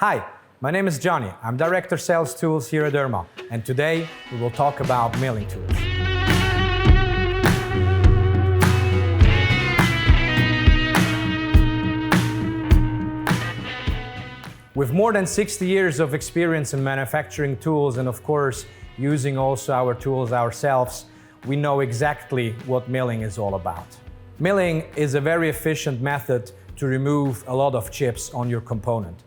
Hi, my name is Johnny. I'm Director Sales Tools here at Urma, and today we will talk about milling tools. With more than 60 years of experience in manufacturing tools and of course using also our tools ourselves, we know exactly what milling is all about. Milling is a very efficient method to remove a lot of chips on your component.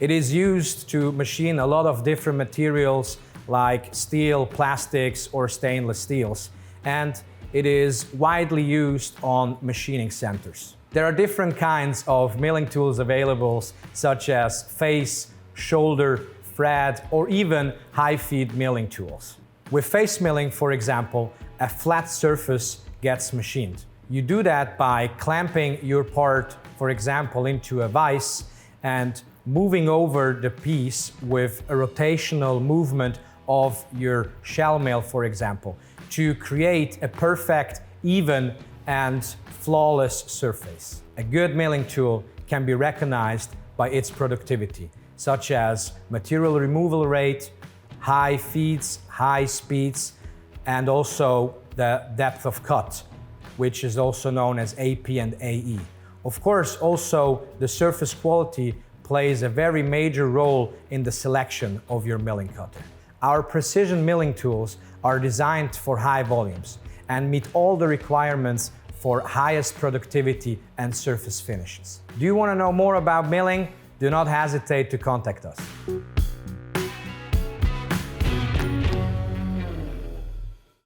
It is used to machine a lot of different materials like steel, plastics, or stainless steels, and it is widely used on machining centers. There are different kinds of milling tools available, such as face, shoulder, thread, or even high-feed milling tools. With face milling, for example, a flat surface gets machined. You do that by clamping your part, for example, into a vise and moving over the piece with a rotational movement of your shell mill, for example, to create a perfect, even, and flawless surface. A good milling tool can be recognized by its productivity, such as material removal rate, high feeds, high speeds, and also the depth of cut, which is also known as AP and AE. Of course, also the surface quality plays a very major role in the selection of your milling cutter. Our precision milling tools are designed for high volumes and meet all the requirements for highest productivity and surface finishes. Do you want to know more about milling? Do not hesitate to contact us.